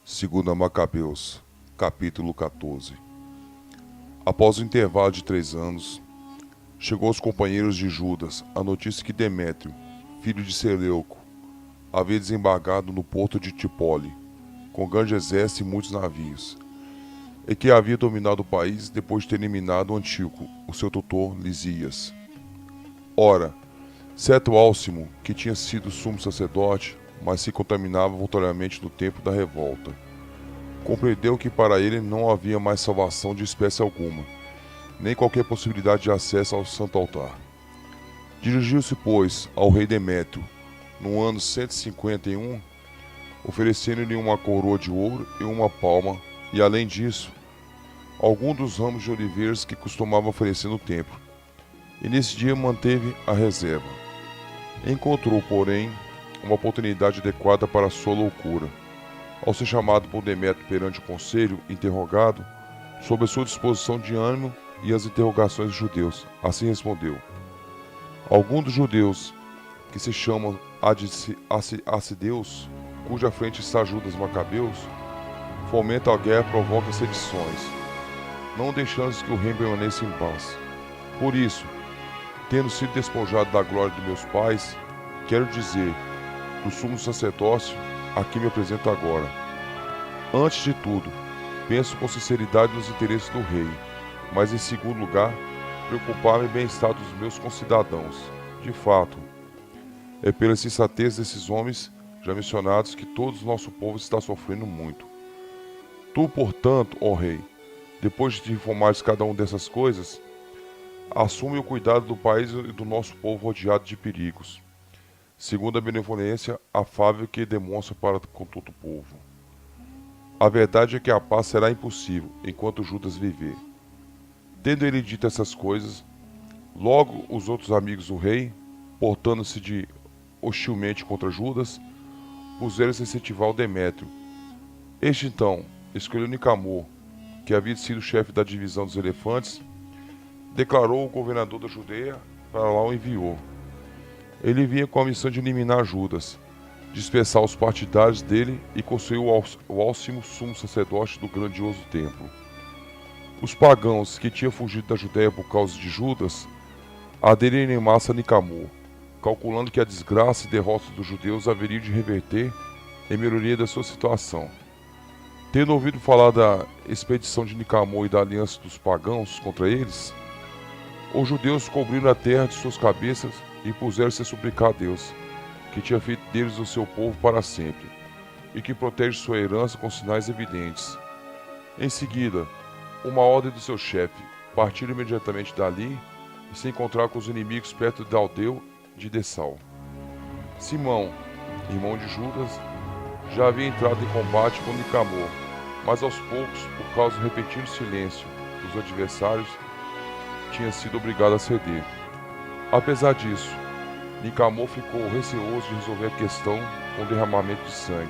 Segundo Macabeus, capítulo 14. Após o intervalo de 3 anos, chegou aos companheiros de Judas a notícia que Demétrio, filho de Seleuco, havia desembarcado no porto de Tipole, com grande exército e muitos navios, e que havia dominado o país depois de ter eliminado Antíoco, o seu tutor Lisias. Ora, certo Álcimo, que tinha sido sumo sacerdote, mas se contaminava voluntariamente no tempo da revolta, compreendeu que para ele não havia mais salvação de espécie alguma, nem qualquer possibilidade de acesso ao santo altar. Dirigiu-se, pois, ao rei Demétrio, no ano 151, oferecendo-lhe uma coroa de ouro e uma palma, e além disso, algum dos ramos de oliveiras que costumava oferecer no templo. E nesse dia manteve a reserva. Encontrou, porém, uma oportunidade adequada para a sua loucura. Ao ser chamado por Demétrio perante o conselho, interrogado sobre a sua disposição de ânimo e as interrogações dos judeus, assim respondeu: algum dos judeus, que se chamam Assideus, cuja frente está Judas Macabeus, fomenta a guerra e provoca sedições, não deixando que o reino permaneça em paz. Por isso, tendo sido despojado da glória de meus pais, quero dizer, do sumo sacerdócio, a quem me apresento agora. Antes de tudo, penso com sinceridade nos interesses do rei, mas em segundo lugar, preocupar-me em bem-estar dos meus concidadãos. De fato, é pela insensatez desses homens já mencionados que todo o nosso povo está sofrendo muito. Tu, portanto, ó rei, depois de te informares cada uma dessas coisas, assume o cuidado do país e do nosso povo rodeado de perigos, segundo a benevolência afável que demonstra para com todo o povo. A verdade é que a paz será impossível enquanto Judas viver. Tendo ele dito essas coisas, logo os outros amigos do rei, portando-se de hostilmente contra Judas, puseram-se a incentivar o Demétrio. Este então escolheu Nicamor, que havia sido chefe da divisão dos elefantes, declarou o governador da Judeia, para lá o enviou. Ele vinha com a missão de eliminar Judas, dispersar os partidários dele e construir o Álcimo sumo sacerdote do grandioso templo. Os pagãos que tinham fugido da Judéia por causa de Judas aderiram em massa a Nicamor, calculando que a desgraça e derrota dos judeus haveria de reverter em melhoria da sua situação. Tendo ouvido falar da expedição de Nicamor e da aliança dos pagãos contra eles, os judeus cobriram a terra de suas cabeças e puseram-se a suplicar a Deus, que tinha feito deles o seu povo para sempre, e que protege sua herança com sinais evidentes. Em seguida, uma ordem do seu chefe, partiram imediatamente dali e se encontrar com os inimigos perto da aldeia de Dessal. Simão, irmão de Judas, já havia entrado em combate com Nicamor, mas aos poucos, por causa do repentino silêncio dos adversários, tinha sido obrigado a ceder. Apesar disso, Nicamor ficou receoso de resolver a questão com derramamento de sangue,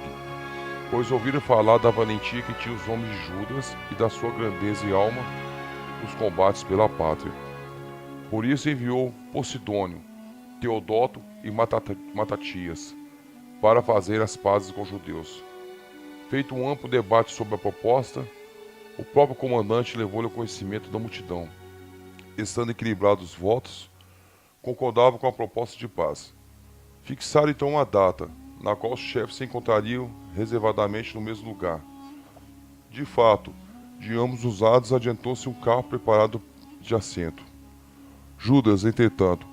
pois ouviram falar da valentia que tinham os homens de Judas e da sua grandeza e alma nos combates pela pátria. Por isso enviou Posidônio, Teodoto e Matatias para fazer as pazes com os judeus. Feito um amplo debate sobre a proposta, o próprio comandante levou-lhe ao conhecimento da multidão. Estando equilibrados os votos, concordava com a proposta de paz. Fixaram então uma data, na qual os chefes se encontrariam reservadamente no mesmo lugar. De fato, de ambos os lados adiantou-se um carro preparado de assento. Judas, entretanto,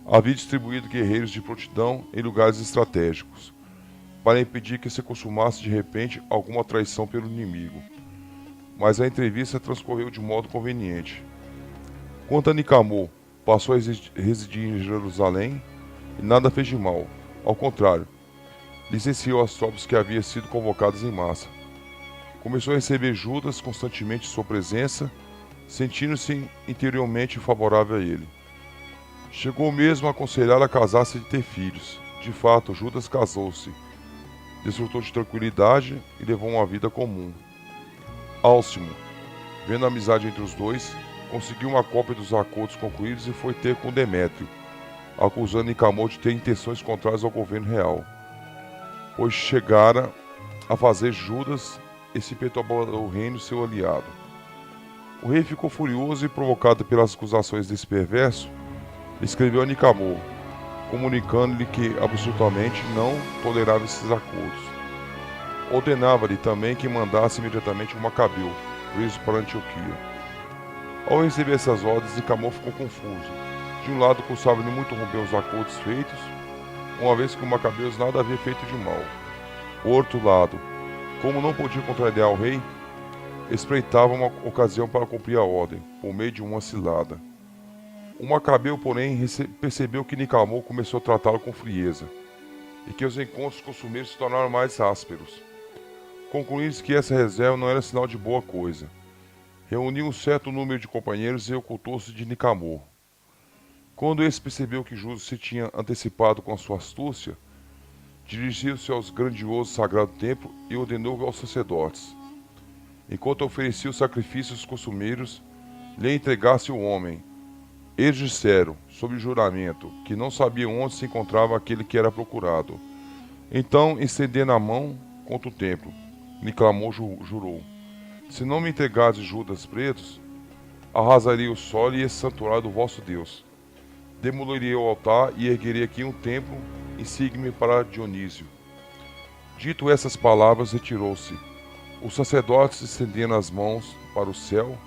havia distribuído guerreiros de prontidão em lugares estratégicos, para impedir que se consumasse de repente alguma traição pelo inimigo. Mas a entrevista transcorreu de modo conveniente. Quanto a Nicamor, passou a residir em Jerusalém e nada fez de mal. Ao contrário, licenciou as tropas que haviam sido convocadas em massa. Começou a receber Judas constantemente em sua presença, sentindo-se interiormente favorável a ele. Chegou mesmo a aconselhar a casar-se e ter filhos. De fato, Judas casou-se, desfrutou de tranquilidade e levou uma vida comum. Álcimo, vendo a amizade entre os dois, conseguiu uma cópia dos acordos concluídos e foi ter com Demétrio, acusando Nicamor de ter intenções contrárias ao governo real, pois chegara a fazer Judas e se perturbou o reino seu aliado. O rei ficou furioso e, provocado pelas acusações desse perverso, escreveu a Nicamor, comunicando-lhe que absolutamente não tolerava esses acordos. Ordenava-lhe também que mandasse imediatamente o Macabeu, preso para Antioquia. Ao receber essas ordens, Nicamor ficou confuso. De um lado, custava-lhe muito romper os acordos feitos, uma vez que o Macabeus nada havia feito de mal. Por outro lado, como não podia contrariar o rei, espreitava uma ocasião para cumprir a ordem, por meio de uma cilada. O Macabeu, porém, percebeu que Nicamor começou a tratá-lo com frieza, e que os encontros costumeiros se tornaram mais ásperos. Concluiu-se que essa reserva não era sinal de boa coisa. Reuniu um certo número de companheiros e ocultou-se de Nicamor. Quando esse percebeu que Judas se tinha antecipado com a sua astúcia, dirigiu-se aos grandioso sagrado templo e ordenou aos sacerdotes, enquanto oferecia os sacrifícios costumeiros, lhe entregasse o homem. Eles disseram, sob juramento, que não sabiam onde se encontrava aquele que era procurado. Então, estendendo a mão contra o templo, Nicamor jurou: se não me entregardes Judas presos, arrasaria o solo e esse santuário do vosso Deus. Demoliria o altar e ergueria aqui um templo insigne para Dionísio. Dito essas palavras, retirou-se. Os sacerdotes, estendendo as mãos para o céu,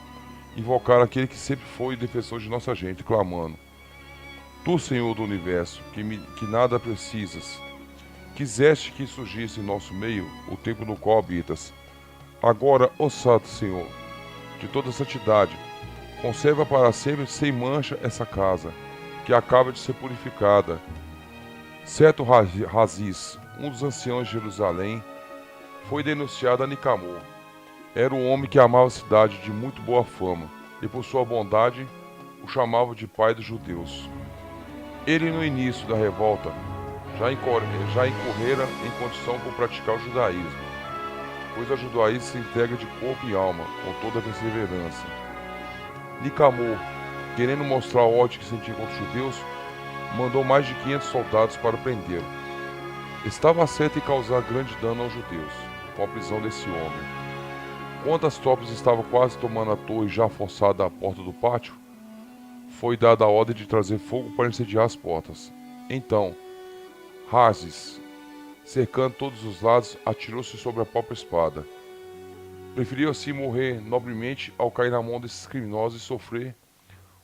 invocaram aquele que sempre foi o defensor de nossa gente, clamando: Tu, Senhor do universo, que nada precisas, quiseste que surgisse em nosso meio o templo no qual habitas. Agora, ó Santo Senhor, de toda santidade, conserva para sempre sem mancha essa casa, que acaba de ser purificada. Certo Razis, um dos anciãos de Jerusalém, foi denunciado a Nicamor. Era um homem que amava a cidade de muito boa fama, e por sua bondade o chamava de pai dos judeus. Ele, no início da revolta, já incorrera em condição por praticar o judaísmo, pois o judaísmo se entrega de corpo e alma, com toda a perseverança. Nicamor, querendo mostrar o ódio que sentia contra os judeus, mandou mais de 500 soldados para prendê-lo. Estava certo em causar grande dano aos judeus, com a prisão desse homem. Quando as tropas estavam quase tomando a torre já forçada à porta do pátio, foi dada a ordem de trazer fogo para incendiar as portas. Então, Razis, cercando todos os lados, atirou-se sobre a própria espada. Preferiu assim morrer nobremente ao cair na mão desses criminosos e sofrer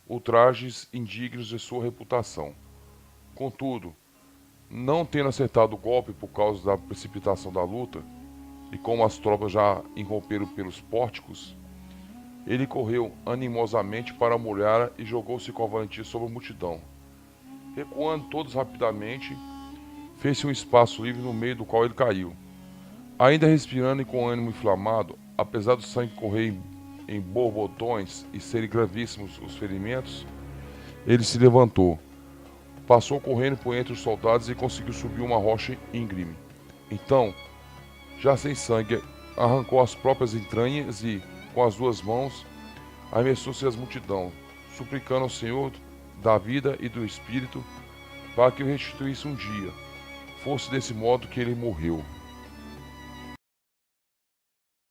ultrajes indignos de sua reputação. Contudo, não tendo acertado o golpe por causa da precipitação da luta, e como as tropas já irromperam pelos pórticos, ele correu animosamente para a muralha e jogou-se com valentia sobre a multidão. Recuando todos rapidamente, fez-se um espaço livre no meio do qual ele caiu. Ainda respirando e com ânimo inflamado, apesar do sangue correr em borbotões e serem gravíssimos os ferimentos, ele se levantou, passou correndo por entre os soldados e conseguiu subir uma rocha íngreme. Então, já sem sangue, arrancou as próprias entranhas e, com as duas mãos, arremessou-se às multidão, suplicando ao Senhor da vida e do Espírito para que o restituísse um dia. Fosse desse modo que ele morreu.